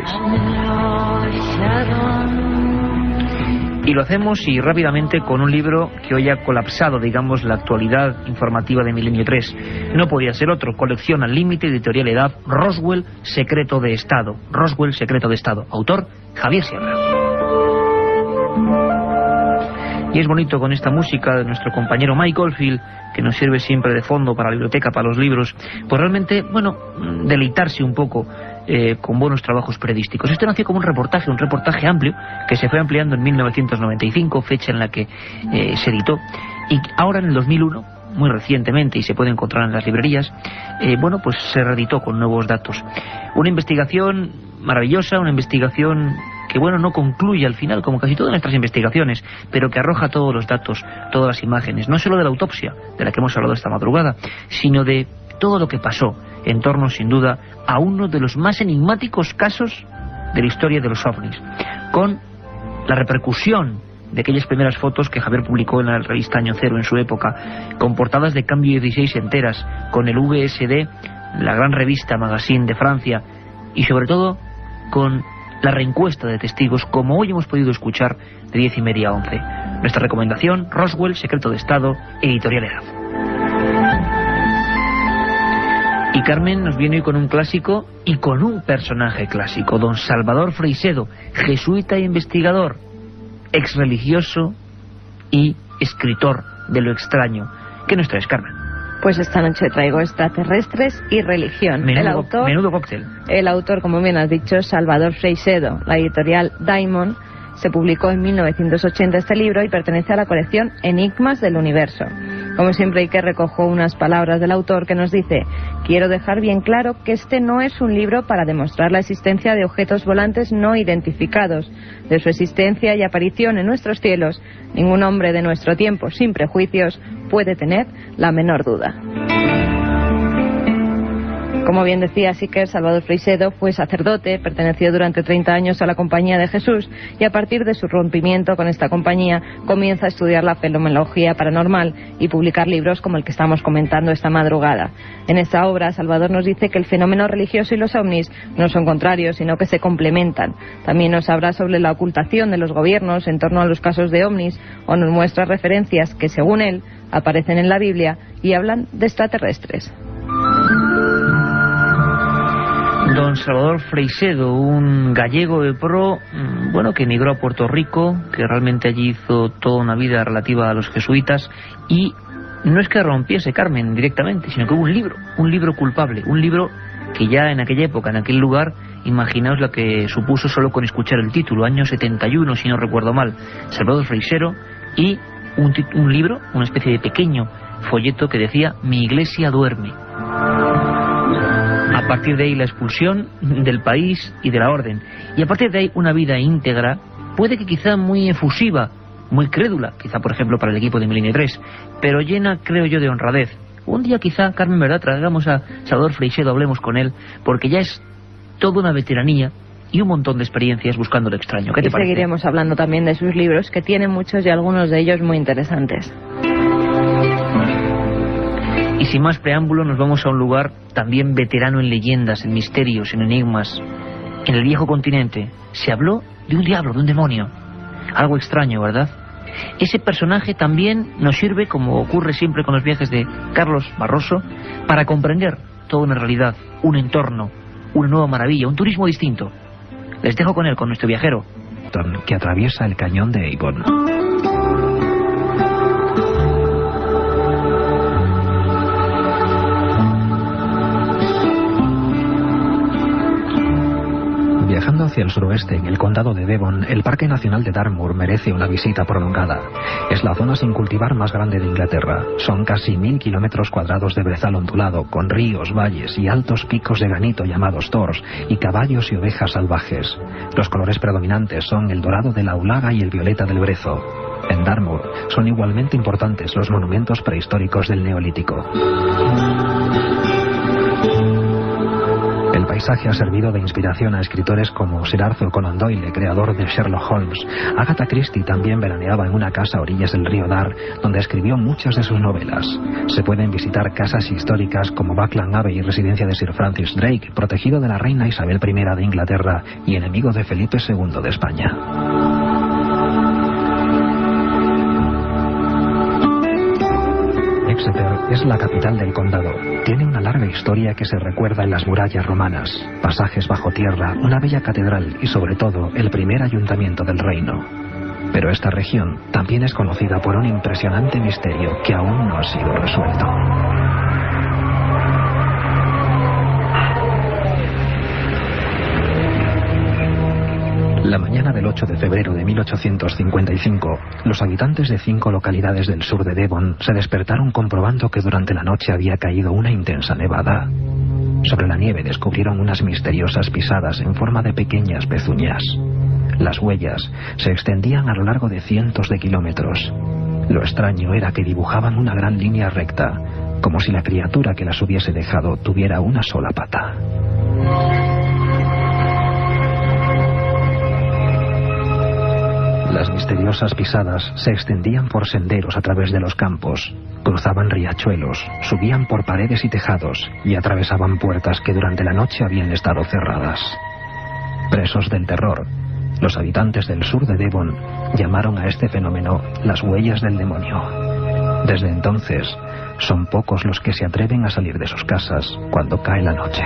Y lo hacemos y rápidamente con un libro que hoy ha colapsado, digamos, la actualidad informativa de Milenio 3. No podía ser otro. Colección al límite, editorial Edad, Roswell, Secreto de Estado. Roswell, Secreto de Estado. Autor, Javier Sierra. Y es bonito con esta música de nuestro compañero Mike Oldfield, que nos sirve siempre de fondo para la biblioteca, para los libros, pues realmente, bueno, deleitarse un poco con buenos trabajos periodísticos. Esto nació como un reportaje amplio, que se fue ampliando en 1995, fecha en la que se editó, y ahora en el 2001, muy recientemente, y se puede encontrar en las librerías, bueno, pues se reeditó con nuevos datos. Una investigación maravillosa, una investigación que, bueno, no concluye al final, como casi todas nuestras investigaciones, pero que arroja todos los datos, todas las imágenes, no solo de la autopsia, de la que hemos hablado esta madrugada, sino de todo lo que pasó en torno, sin duda, a uno de los más enigmáticos casos de la historia de los ovnis, con la repercusión de aquellas primeras fotos que Javier publicó en la revista Año Cero en su época, con portadas de Cambio 16 enteras, con el VSD, la gran revista Magazine de Francia, y sobre todo con la reencuesta de testigos, como hoy hemos podido escuchar, de 10:30 a 11. Nuestra recomendación, Roswell, Secreto de Estado, editorial Edad. Y Carmen nos viene hoy con un clásico y con un personaje clásico, don Salvador Freixedo, jesuita e investigador, exreligioso y escritor de lo extraño. ¿Qué nos traes, Carmen? Pues esta noche traigo Extraterrestres y religión. Menudo cóctel. El autor, como bien has dicho, Salvador Freixedo. La editorial Diamond. Se publicó en 1980 este libro y pertenece a la colección Enigmas del Universo. Como siempre, hay que recojo unas palabras del autor que nos dice: quiero dejar bien claro que este no es un libro para demostrar la existencia de objetos volantes no identificados. De su existencia y aparición en nuestros cielos, ningún hombre de nuestro tiempo, sin prejuicios, puede tener la menor duda. Como bien decía Siquer, Salvador Freixedo fue sacerdote, perteneció durante 30 años a la Compañía de Jesús y a partir de su rompimiento con esta compañía comienza a estudiar la fenomenología paranormal y publicar libros como el que estamos comentando esta madrugada. En esta obra, Salvador nos dice que el fenómeno religioso y los ovnis no son contrarios, sino que se complementan. También nos habla sobre la ocultación de los gobiernos en torno a los casos de ovnis, o nos muestra referencias que, según él, aparecen en la Biblia y hablan de extraterrestres. Don Salvador Freixedo, un gallego de pro, bueno, que emigró a Puerto Rico, que realmente allí hizo toda una vida relativa a los jesuitas, y no es que rompiese, Carmen, directamente, sino que hubo un libro culpable, un libro que ya en aquella época, en aquel lugar, imaginaos lo que supuso solo con escuchar el título, año 71, si no recuerdo mal, Salvador Freixedo, y un libro, una especie de pequeño folleto que decía: Mi iglesia duerme. A partir de ahí la expulsión del país y de la orden. Y a partir de ahí una vida íntegra, puede que quizá muy efusiva, muy crédula, quizá por ejemplo para el equipo de Milenio 3, pero llena, creo yo, de honradez. Un día quizá, Carmen, ¿verdad?, traigamos a Salvador Freixedo, hablemos con él, porque ya es toda una veteranía y un montón de experiencias buscando lo extraño. ¿Qué te parece? Seguiremos hablando también de sus libros, que tienen muchos y algunos de ellos muy interesantes. Y sin más preámbulo nos vamos a un lugar también veterano en leyendas, en misterios, en enigmas. En el viejo continente se habló de un diablo, de un demonio. Algo extraño, ¿verdad? Ese personaje también nos sirve, como ocurre siempre con los viajes de Carlos Barroso, para comprender toda una realidad, un entorno, una nueva maravilla, un turismo distinto. Les dejo con él, con nuestro viajero, que atraviesa el cañón de Avon. Viajando hacia el suroeste, en el condado de Devon, el Parque Nacional de Dartmoor merece una visita prolongada. Es la zona sin cultivar más grande de Inglaterra. Son casi 1000 kilómetros cuadrados de brezal ondulado, con ríos, valles y altos picos de granito llamados tors, y caballos y ovejas salvajes. Los colores predominantes son el dorado de la aulaga y el violeta del brezo. En Dartmoor son igualmente importantes los monumentos prehistóricos del Neolítico. El paisaje ha servido de inspiración a escritores como Sir Arthur Conan Doyle, creador de Sherlock Holmes. Agatha Christie también veraneaba en una casa a orillas del río Dar, donde escribió muchas de sus novelas. Se pueden visitar casas históricas como Buckland Abbey, residencia de Sir Francis Drake, protegido de la reina Isabel I de Inglaterra y enemigo de Felipe II de España. Exeter es la capital del condado. Tiene una larga historia que se recuerda en las murallas romanas, pasajes bajo tierra, una bella catedral y sobre todo el primer ayuntamiento del reino. Pero esta región también es conocida por un impresionante misterio que aún no ha sido resuelto. La mañana del 8 de febrero de 1855, los habitantes de 5 localidades del sur de Devon se despertaron comprobando que durante la noche había caído una intensa nevada. Sobre la nieve descubrieron unas misteriosas pisadas en forma de pequeñas pezuñas. Las huellas se extendían a lo largo de cientos de kilómetros. Lo extraño era que dibujaban una gran línea recta, como si la criatura que las hubiese dejado tuviera una sola pata. Las misteriosas pisadas se extendían por senderos a través de los campos, cruzaban riachuelos, subían por paredes y tejados y atravesaban puertas que durante la noche habían estado cerradas. Presos del terror, los habitantes del sur de Devon llamaron a este fenómeno las huellas del demonio. Desde entonces, son pocos los que se atreven a salir de sus casas cuando cae la noche.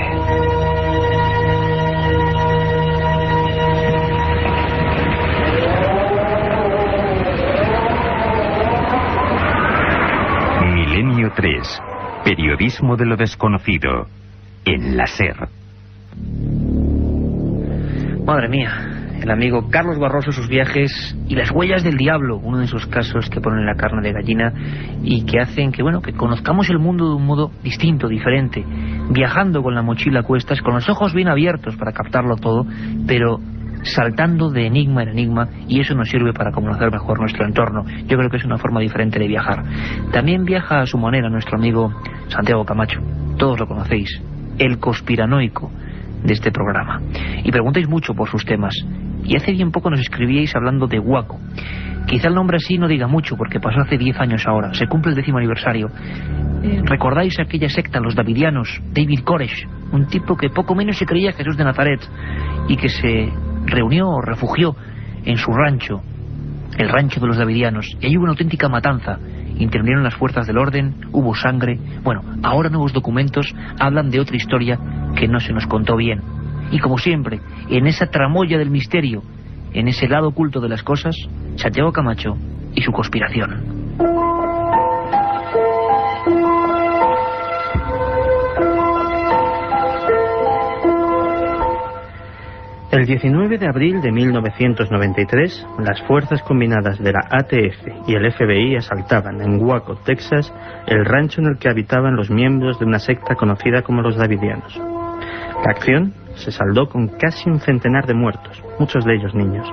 Milenio 3. Periodismo de lo desconocido. En la SER. Madre mía, el amigo Carlos Barroso, sus viajes y las huellas del diablo, uno de esos casos que ponen la carne de gallina y que hacen que, bueno, que conozcamos el mundo de un modo distinto, diferente, viajando con la mochila a cuestas, con los ojos bien abiertos para captarlo todo, pero saltando de enigma en enigma, y eso nos sirve para conocer mejor nuestro entorno. Yo creo que es una forma diferente de viajar. También viaja a su manera nuestro amigo Santiago Camacho, todos lo conocéis, el conspiranoico de este programa, y preguntáis mucho por sus temas, y hace bien poco nos escribíais hablando de Waco. Quizá el nombre así no diga mucho porque pasó hace 10 años ahora, se cumple el 10º aniversario. ¿Recordáis aquella secta, los davidianos? David Koresh, un tipo que poco menos se creía Jesús de Nazaret y que se reunió o refugió en su rancho, el rancho de los davidianos, y ahí hubo una auténtica matanza. Intervinieron las fuerzas del orden, hubo sangre. Bueno, ahora nuevos documentos hablan de otra historia que no se nos contó bien. Y como siempre, en esa tramoya del misterio, en ese lado oculto de las cosas, Santiago Camacho y su conspiración. El 19 de abril de 1993, las fuerzas combinadas de la ATF y el FBI asaltaban en Waco, Texas, el rancho en el que habitaban los miembros de una secta conocida como los Davidianos. La acción se saldó con casi un centenar de muertos, muchos de ellos niños,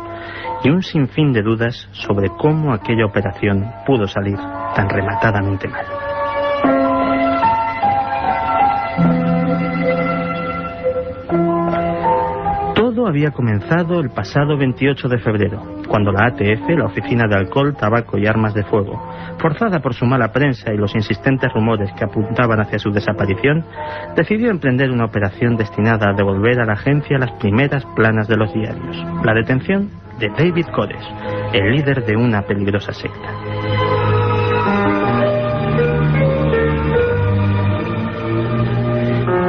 y un sinfín de dudas sobre cómo aquella operación pudo salir tan rematadamente mal. Todo había comenzado el pasado 28 de febrero, cuando la ATF, la Oficina de Alcohol, Tabaco y Armas de Fuego, forzada por su mala prensa y los insistentes rumores que apuntaban hacia su desaparición, decidió emprender una operación destinada a devolver a la agencia las primeras planas de los diarios: la detención de David Koresh, el líder de una peligrosa secta.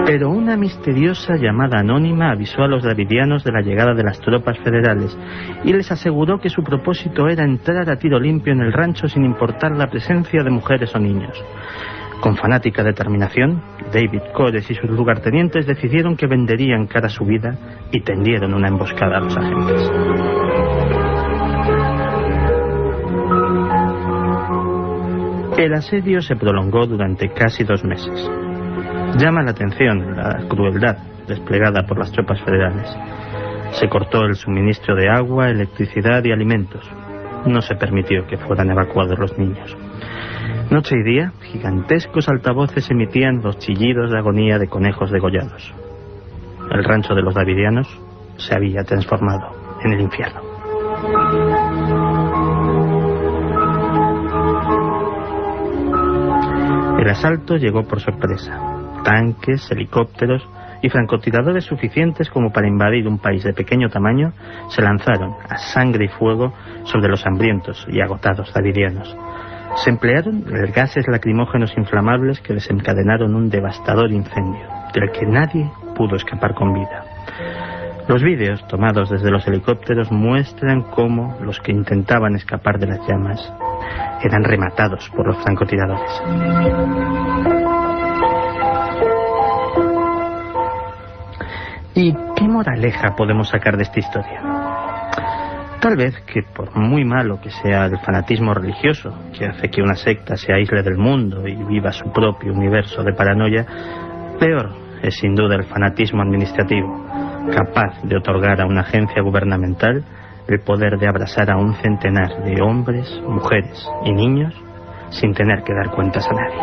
Pero una misteriosa llamada anónima avisó a los davidianos de la llegada de las tropas federales y les aseguró que su propósito era entrar a tiro limpio en el rancho sin importar la presencia de mujeres o niños. Con fanática determinación, David Koresh y sus lugartenientes decidieron que venderían cara a su vida y tendieron una emboscada a los agentes. El asedio se prolongó durante casi 2 meses. Llama la atención la crueldad desplegada por las tropas federales. Se cortó el suministro de agua, electricidad y alimentos. No se permitió que fueran evacuados los niños. Noche y día, gigantescos altavoces emitían los chillidos de agonía de conejos degollados. el rancho de los davidianos se había transformado en el infierno. El asalto llegó por sorpresa. Tanques, helicópteros y francotiradores suficientes como para invadir un país de pequeño tamaño se lanzaron a sangre y fuego sobre los hambrientos y agotados davidianos. Se emplearon gases lacrimógenos inflamables que desencadenaron un devastador incendio, del que nadie pudo escapar con vida. Los vídeos tomados desde los helicópteros muestran cómo los que intentaban escapar de las llamas eran rematados por los francotiradores. ¿Y qué moraleja podemos sacar de esta historia? Tal vez que por muy malo que sea el fanatismo religioso, que hace que una secta se aísle del mundo y viva su propio universo de paranoia, peor es sin duda el fanatismo administrativo, capaz de otorgar a una agencia gubernamental el poder de abrazar a un centenar de hombres, mujeres y niños sin tener que dar cuentas a nadie.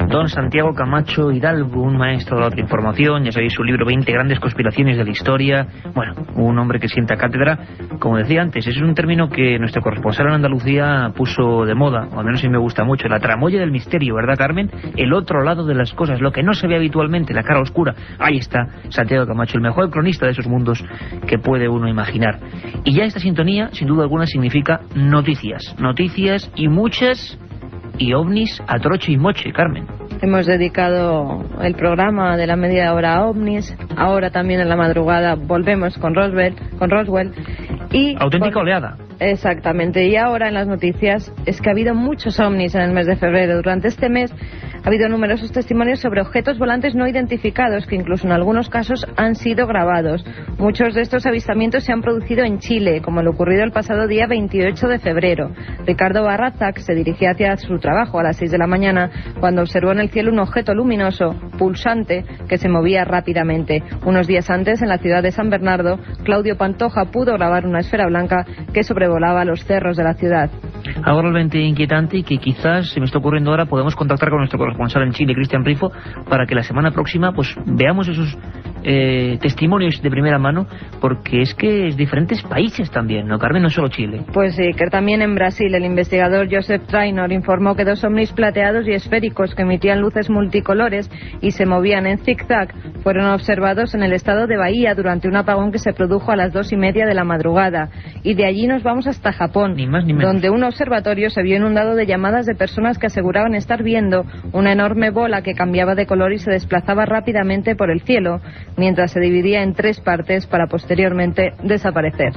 Don Santiago Camacho Hidalgo, un maestro de la otra información, ya sabéis su libro 20 grandes conspiraciones de la historia. Bueno, un hombre que sienta cátedra. Como decía antes, ese es un término que nuestro corresponsal en Andalucía puso de moda, o al menos a mí me gusta mucho, la tramoya del misterio, ¿verdad, Carmen? El otro lado de las cosas, lo que no se ve habitualmente, la cara oscura. Ahí está Santiago Camacho, el mejor cronista de esos mundos que puede uno imaginar. Y ya esta sintonía, sin duda alguna, significa noticias. Noticias y muchas, y ovnis a troche y moche, Carmen. Hemos dedicado el programa de la media hora a ovnis. Ahora también en la madrugada volvemos con Roswell. Y auténtica oleada. Exactamente. Y ahora en las noticias es que ha habido muchos ovnis en el mes de febrero. Durante este mes ha habido numerosos testimonios sobre objetos volantes no identificados que incluso en algunos casos han sido grabados. Muchos de estos avistamientos se han producido en Chile, como lo ocurrido el pasado día 28 de febrero. Ricardo Barrazac se dirigía hacia su trabajo a las 6 de la mañana cuando observó en el cielo un objeto luminoso, pulsante, que se movía rápidamente. Unos días antes, en la ciudad de San Bernardo, Claudio Pantoja pudo grabar una esfera blanca que sobrevolaba los cerros de la ciudad. Algo realmente inquietante y que quizás, se me está ocurriendo ahora, podemos contactar con nuestro corresponsal en Chile, Cristian Rifo, para que la semana próxima pues veamos esos testimonios de primera mano, porque es que es diferentes países también, ¿no, Carmen? No solo Chile. Pues sí, que también en Brasil el investigador Joseph Trainor informó que 2 ovnis plateados y esféricos que emitían luces multicolores y se movían en zigzag fueron observados en el estado de Bahía durante un apagón que se produjo a las 2:30 de la madrugada. Y de allí nos vamos hasta Japón, ni más ni menos, donde un observatorio se vio inundado de llamadas de personas que aseguraban estar viendo una enorme bola que cambiaba de color y se desplazaba rápidamente por el cielo, mientras se dividía en 3 partes para posteriormente desaparecer.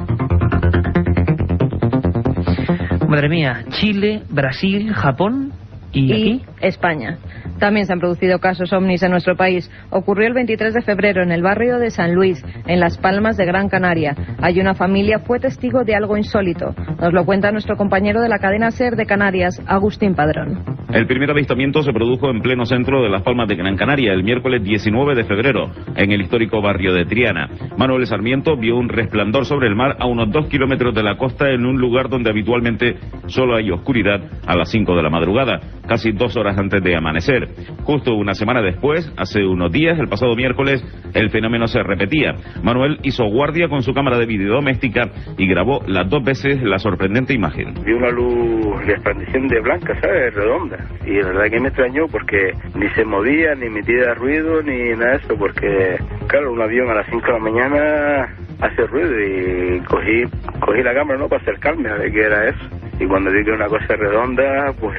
Madre mía, Chile, Brasil, Japón y España. También se han producido casos ovnis en nuestro país. Ocurrió el 23 de febrero en el barrio de San Luis, en Las Palmas de Gran Canaria. Allí una familia fue testigo de algo insólito. Nos lo cuenta nuestro compañero de la cadena SER de Canarias, Agustín Padrón. El primer avistamiento se produjo en pleno centro de Las Palmas de Gran Canaria el miércoles 19 de febrero, en el histórico barrio de Triana. Manuel Sarmiento vio un resplandor sobre el mar a unos 2 kilómetros de la costa en un lugar donde habitualmente solo hay oscuridad a las 5 de la madrugada, casi 2 horas antes de amanecer. Justo una semana después, hace unos días, el pasado miércoles, el fenómeno se repetía. Manuel hizo guardia con su cámara de vídeo doméstica y grabó las 2 veces la sorprendente imagen. Vi una luz de expansión de blanca, ¿sabes? Redonda. Y la verdad que me extrañó porque ni se movía, ni emitía ruido, ni nada de eso, porque, claro, un avión a las 5 de la mañana hace ruido y cogí la cámara, ¿no?, para acercarme a ver qué era eso. Y cuando vi que era una cosa redonda, pues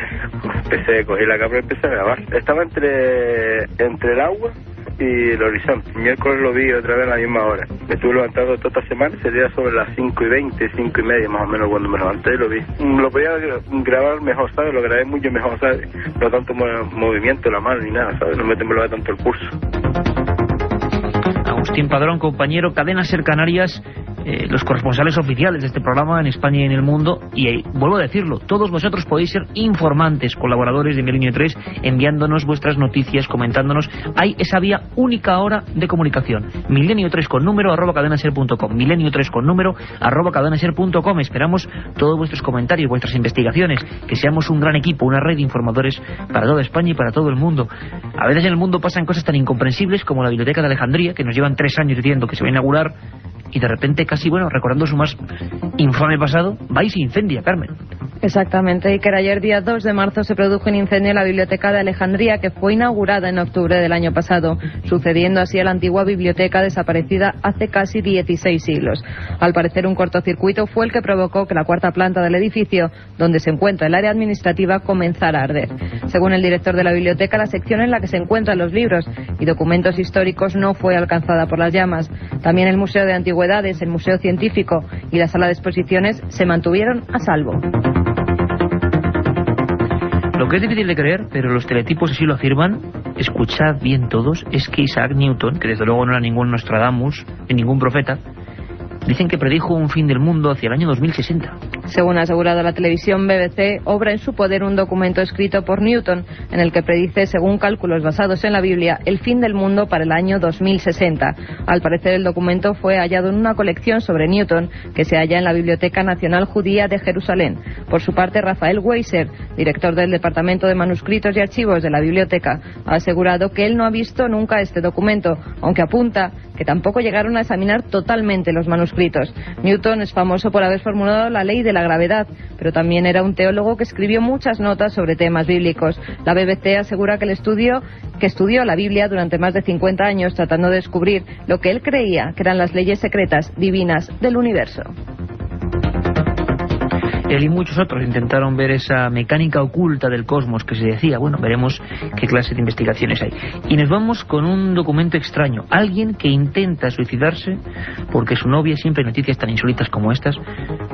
cogí la cámara y empecé a grabar. Estaba entre el agua y el horizonte. El miércoles lo vi otra vez a la misma hora. Me estuve levantando toda esta semana, sería sobre las 5:20, 5:30 más o menos cuando me levanté y lo vi. Lo podía grabar mejor, ¿sabes? Lo grabé mucho mejor, ¿sabes? No tanto movimiento de la mano ni nada, ¿sabes? No me temblaba tanto el pulso. Agustín Padrón, compañero, cadena SER Canarias, los corresponsales oficiales de este programa en España y en el mundo, y vuelvo a decirlo, todos vosotros podéis ser informantes, colaboradores de Milenio 3, enviándonos vuestras noticias, comentándonos. Hay esa vía única ahora de comunicación, milenio3 con número @cadenaser.com, milenio3 con número @cadenaser.com. Esperamos todos vuestros comentarios, vuestras investigaciones, que seamos un gran equipo, una red de informadores para toda España y para todo el mundo. A veces en el mundo pasan cosas tan incomprensibles como la Biblioteca de Alejandría, que nos llevan 3 años diciendo que se va a inaugurar, y de repente, casi, recordando su más infame pasado, va y se incendia, Carmen. Exactamente, y que ayer día 2 de marzo se produjo un incendio en la Biblioteca de Alejandría, que fue inaugurada en octubre del año pasado, sucediendo así a la antigua biblioteca desaparecida hace casi 16 siglos. Al parecer, un cortocircuito fue el que provocó que la 4ª planta del edificio, donde se encuentra el área administrativa, comenzara a arder. Según el director de la biblioteca, la sección en la que se encuentran los libros y documentos históricos no fue alcanzada por las llamas. También el Museo de Antigüedades, el Museo Científico y la Sala de Exposiciones se mantuvieron a salvo. Lo que es difícil de creer, pero los teletipos así lo afirman, escuchad bien todos, es que Isaac Newton, que desde luego no era ningún Nostradamus, ni ningún profeta, dicen que predijo un fin del mundo hacia el año 2060. Según ha asegurado la televisión BBC, obra en su poder un documento escrito por Newton, en el que predice, según cálculos basados en la Biblia, el fin del mundo para el año 2060. Al parecer, el documento fue hallado en una colección sobre Newton, que se halla en la Biblioteca Nacional Judía de Jerusalén. Por su parte, Rafael Weiser, director del Departamento de Manuscritos y Archivos de la biblioteca, ha asegurado que él no ha visto nunca este documento, aunque apunta que tampoco llegaron a examinar totalmente los manuscritos. Newton es famoso por haber formulado la ley de la gravedad, pero también era un teólogo que escribió muchas notas sobre temas bíblicos. La BBC asegura que estudió la Biblia durante más de 50 años tratando de descubrir lo que él creía que eran las leyes secretas divinas del universo. Él y muchos otros intentaron ver esa mecánica oculta del cosmos que se decía. Veremos qué clase de investigaciones hay. Y nos vamos con un documento extraño. Alguien que intenta suicidarse porque su novia, siempre en noticias tan insólitas como estas,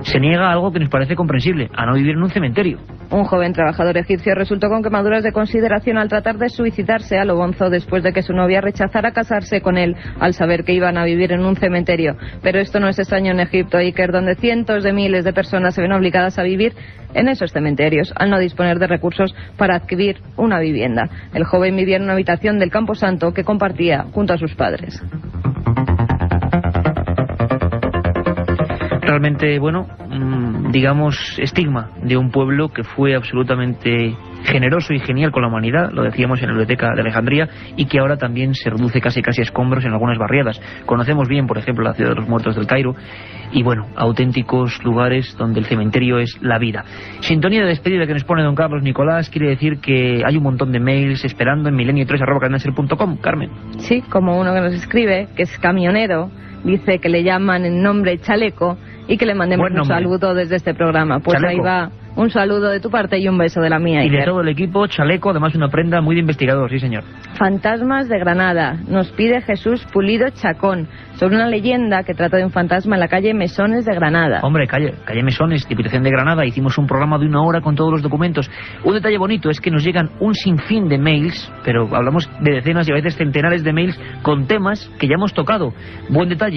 se niega a algo que nos parece comprensible, a no vivir en un cementerio. Un joven trabajador egipcio resultó con quemaduras de consideración al tratar de suicidarse a lo bonzo después de que su novia rechazara casarse con él al saber que iban a vivir en un cementerio. Pero esto no es extraño en Egipto, Iker, donde cientos de miles de personas se ven obligadas a vivir en esos cementerios al no disponer de recursos para adquirir una vivienda. El joven vivía en una habitación del Camposanto que compartía junto a sus padres. Realmente, digamos, estigma de un pueblo que fue absolutamente generoso y genial con la humanidad, lo decíamos en la Biblioteca de Alejandría, y que ahora también se reduce casi a escombros en algunas barriadas. Conocemos bien, por ejemplo, la Ciudad de los Muertos del Cairo, y auténticos lugares donde el cementerio es la vida. Sintonía de despedida que nos pone don Carlos Nicolás, quiere decir que hay un montón de mails esperando en milenio3@cadenaser.com, Carmen. Sí, como uno que nos escribe, que es camionero, dice que le llaman en nombre Chaleco y que le mandemos un saludo desde este programa. Pues Chaleco. Ahí va un saludo de tu parte y un beso de la mía. Y de todo el equipo, Chaleco, además una prenda muy de investigador, sí señor. Fantasmas de Granada, nos pide Jesús Pulido Chacón, sobre una leyenda que trata de un fantasma en la calle Mesones de Granada. Hombre, calle Mesones, Diputación de Granada, hicimos un programa de 1 hora con todos los documentos. Un detalle bonito es que nos llegan un sinfín de mails, pero hablamos de decenas y a veces centenares de mails con temas que ya hemos tocado. Buen detalle.